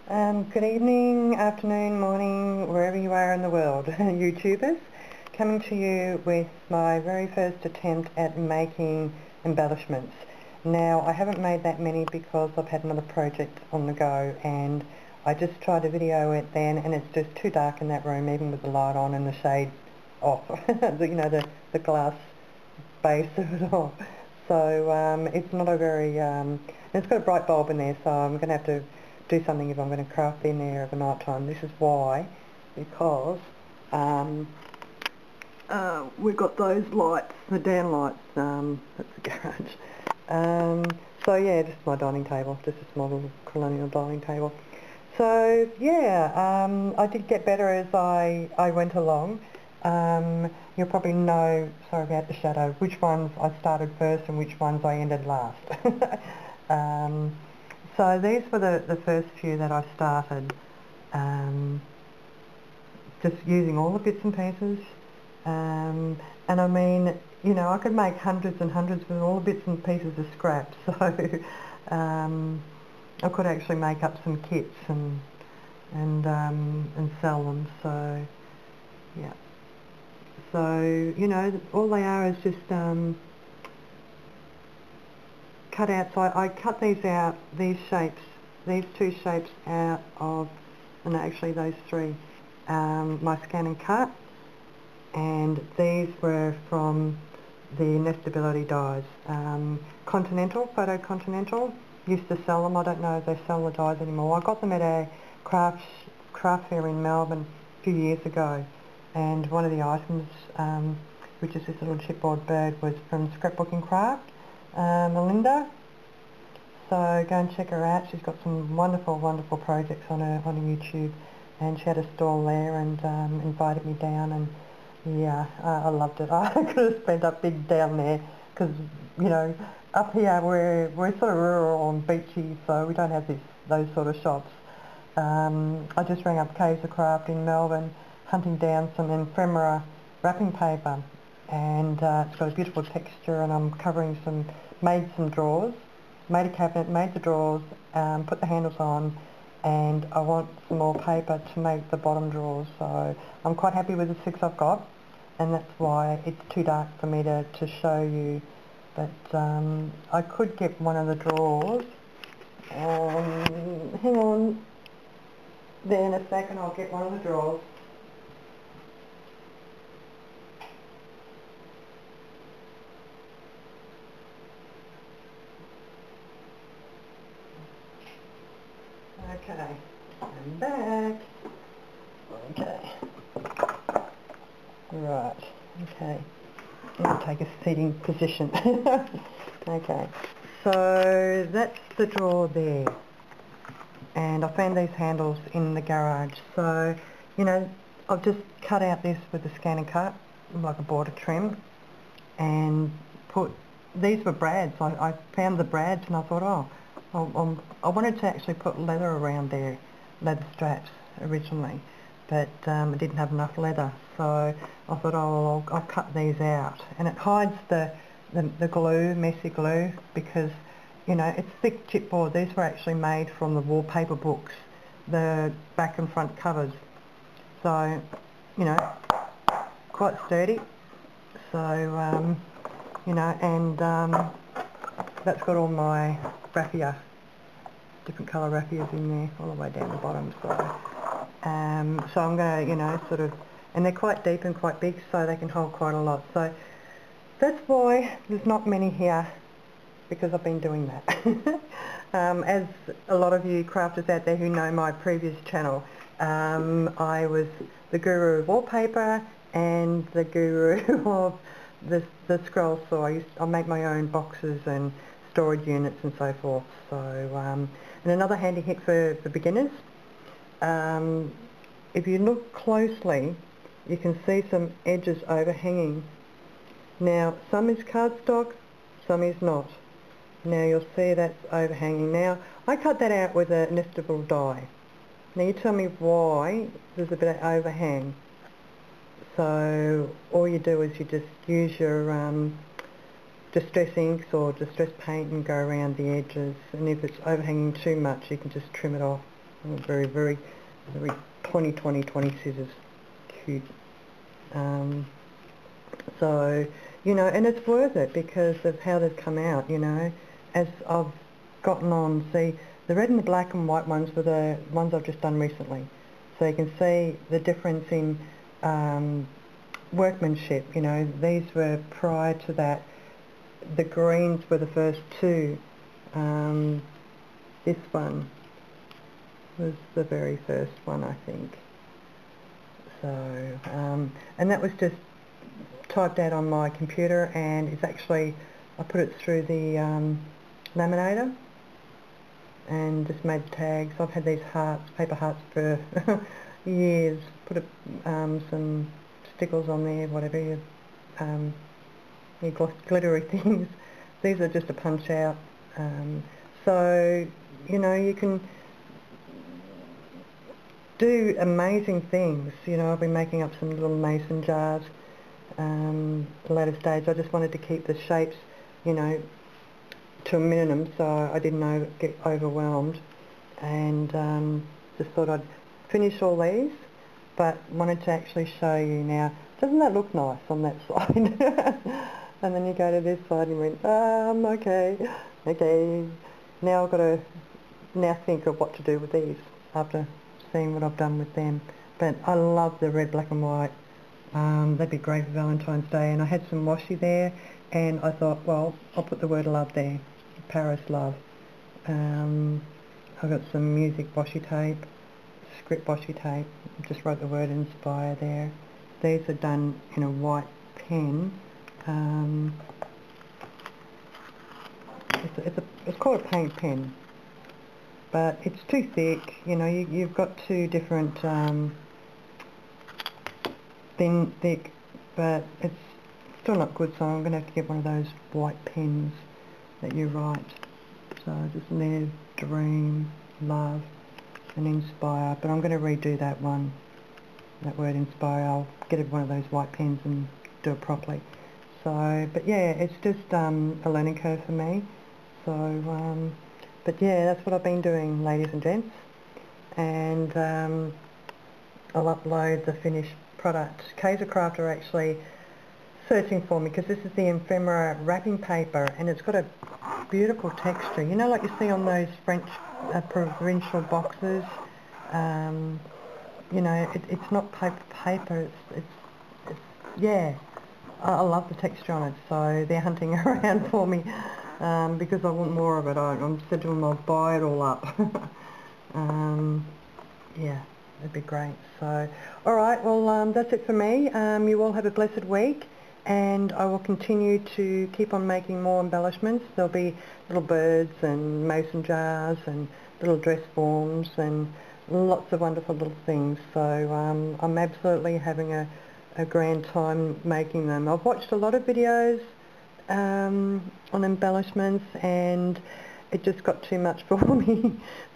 Good evening, afternoon, morning, wherever you are in the world, YouTubers. Coming to you with my very first attempt at making embellishments. Now, I haven't made that many because I've had another project on the go, and I just tried to video it then, and it's just too dark in that room, even with the light on and the shade off, the glass base of it all. So it's not a very, it's got a bright bulb in there, so I'm going to have to do something if I'm going to craft in there over night time. This is why, because we've got those lights, the down lights, that's the garage. So yeah, just my dining table, just a small little colonial dining table. So yeah, I did get better as I went along. You'll probably know, sorry about the shadow, which ones I started first and which ones I ended last. So these were the first few that I started, just using all the bits and pieces. And I mean, you know, I could make hundreds and hundreds with all the bits and pieces of scrap, so I could actually make up some kits and sell them, so yeah. So, you know, all they are is just cut out. So I cut these out, these two shapes out of, and actually those three, my scan and cut, and these were from the Nestability dies. Photo Continental, used to sell them. I don't know if they sell the dies anymore. I got them at a craft fair in Melbourne a few years ago, and one of the items, which is this little chipboard bird, was from Scrapbooking Craft, Melinda. So go and check her out. She's got some wonderful, wonderful projects on her YouTube, and she had a stall there and invited me down, and yeah, I loved it. I could have spent up big down there because, you know, up here we're sort of rural and beachy, so we don't have those sort of shops. I just rang up Caves of Craft in Melbourne, hunting down some ephemera wrapping paper, and it's got a beautiful texture, and I'm made some drawers, made a cabinet, made the drawers, put the handles on, and I want some more paper to make the bottom drawers, so I'm quite happy with the 6 I've got, and that's why it's too dark for me to show you, but I could get one of the drawers. Hang on, there in a second I'll get one of the drawers. Okay, I'm back. Okay. Right, okay. I'm going to take a seating position. Okay, so that's the drawer there. And I found these handles in the garage. So, you know, I've just cut out this with the scan and cut, like a border trim, and these were brads. I found the brads and I thought, I wanted to actually put leather around there, leather straps originally, but I didn't have enough leather, so I thought, I'll cut these out, and it hides the glue, messy glue, because, you know, it's thick chipboard. These were actually made from the wallpaper books, the back and front covers, so, you know, quite sturdy. So you know, and that's got all my raffia, different colour raffias in there, all the way down the bottom. So I'm going to, you know, sort of, and they're quite deep and quite big, so they can hold quite a lot. So that's why there's not many here, because I've been doing that. As a lot of you crafters out there who know my previous channel, I was the guru of wallpaper and the guru of the scroll saw. I make my own boxes and storage units and so forth. So, and another handy hit for beginners, if you look closely, you can see some edges overhanging. Now, some is cardstock, some is not. Now you'll see that's overhanging. Now, I cut that out with a nestable die. Now you tell me why there's a bit of overhang. So all you do is you just use your distress inks or distress paint and go around the edges, and if it's overhanging too much you can just trim it off. Very, very, very 20 scissors. Cute. So, you know, and it's worth it because of how they've come out, you know. As I've gotten on, see, the red and the black and white ones were the ones I've just done recently. So you can see the difference in workmanship, you know. These were prior to that. The greens were the first two. This one was the very first one, I think. So, and that was just typed out on my computer, and it's actually, I put it through the laminator and just made tags. I've had these hearts, paper hearts for years. Put some stickles on there, whatever you glittery things. These are just a punch out. So, you know, you can do amazing things. You know, I've been making up some little mason jars at a later stage. I just wanted to keep the shapes, you know, to a minimum, so I didn't get overwhelmed, and just thought I'd finish all these, but wanted to actually show you now. Doesn't that look nice on that side? And then you go to this side and you went, okay, now I've got to think of what to do with these after seeing what I've done with them. But I love the red, black and white. They'd be great for Valentine's Day, and I had some washi there, and I thought, well, I'll put the word love there, Paris love. I've got some music washi tape, script washi tape, just wrote the word inspire there. These are done in a white pen. It's called a paint pen, but it's too thick. You know, you've got two different thin, thick, but it's still not good, so I'm going to have to get one of those white pens that you write. So just there, dream, love, and inspire. But I'm going to redo that one, that word inspire. I'll get one of those white pens and do it properly. So, but yeah, it's just a learning curve for me. So, but yeah, that's what I've been doing, ladies and gents. And I'll upload the finished product. Kaiser Craft are actually searching for me because this is the ephemera wrapping paper, and it's got a beautiful texture. You know, like you see on those French provincial boxes. You know, it's not paper. It's yeah. I love the texture on it, so they're hunting around for me because I want more of it. I'm said to them I'll buy it all up. Yeah, that'd be great. So, alright, well that's it for me. You all have a blessed week, and I will continue to keep on making more embellishments. There'll be little birds and mason jars and little dress forms and lots of wonderful little things. So I'm absolutely having a grand time making them. I've watched a lot of videos on embellishments, and it just got too much for me.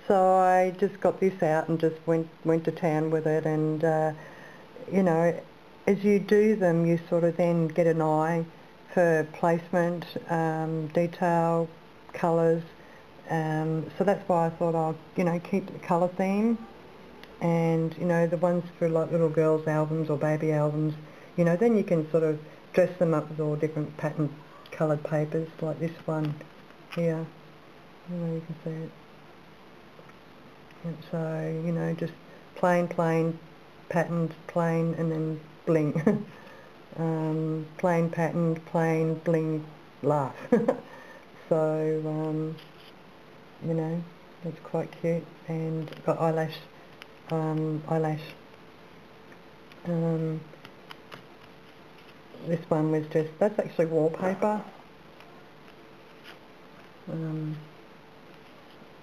So I just got this out and just went to town with it. And you know, as you do them, you sort of then get an eye for placement, detail, colours. So that's why I thought I'll, you know, keep the colour theme. And, you know, the ones for like little girls' albums or baby albums, you know, then you can sort of dress them up with all different pattern coloured papers, like this one here. You know, you can see it. And so, you know, just plain, patterned, plain, and then bling. Plain, patterned, plain, bling, laugh. So, you know, that's quite cute. And got eyelash. This one was just, that's actually wallpaper. Yeah,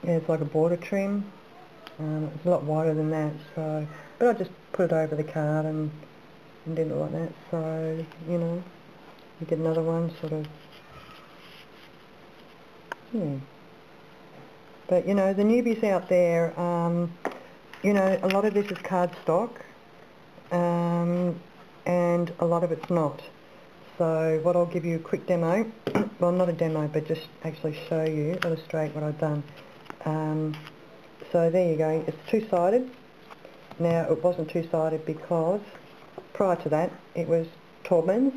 it's like a border trim. It's a lot wider than that, so, but I just put it over the card and did it like that. So, you know, you get another one sort of, yeah. But, you know, the newbies out there, you know, a lot of this is cardstock, and a lot of it's not. So what I'll give you a quick demo, well, not a demo, but just actually show you, illustrate what I've done. So there you go, it's two-sided. Now it wasn't two-sided because prior to that it was Taubman's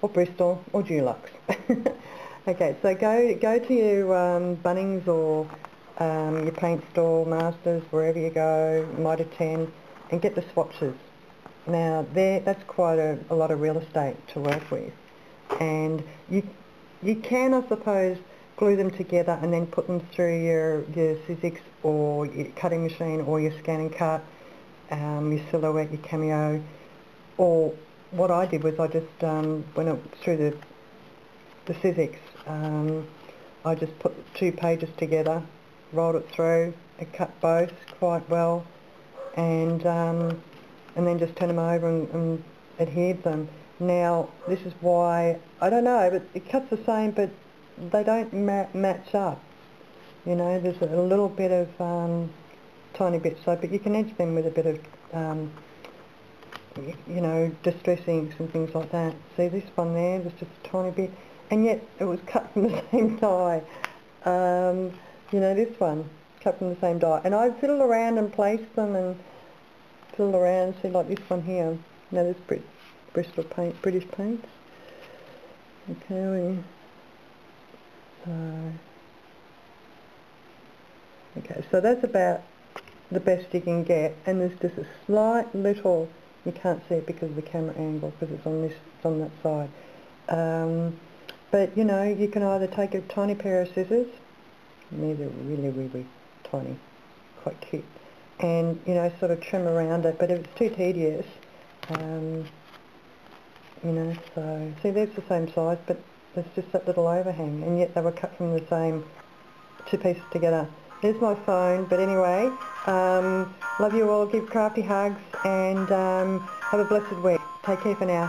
or Bristol or Dulux. Okay, so go to your Bunnings or your paint store, Masters, wherever you go, Mitre 10, and get the swatches. Now that's quite a lot of real estate to work with, and you can, I suppose, glue them together and then put them through your Sizzix or your cutting machine or your scan and cut, your Silhouette, your Cameo, or what I did was I just when it through the Sizzix, I just put 2 pages together, rolled it through, and cut both quite well, and then just turn them over and adhered them. Now this is why, I don't know, but it cuts the same, but they don't match up. You know, there's a little bit of tiny bit, so, but you can edge them with a bit of you know, distress inks and things like that. See this one there, there's just a tiny bit, and yet it was cut from the same die. You know, this one, cut from the same die. And I fiddled around and placed them and fiddled around, see, like this one here. Now this Bristol paint, British paint. Okay, so that's about the best you can get, and there's just a slight little, you can't see it because of the camera angle, because it's on that side. But you know, you can either take a tiny pair of scissors, these are really, really tiny, quite cute, and you know, sort of trim around it, but if it's too tedious, you know, so see, there's the same size, but there's just that little overhang, and yet they were cut from the same 2 pieces together. There's my phone, but anyway, love you all, give Crafty hugs, and have a blessed week. Take care for now.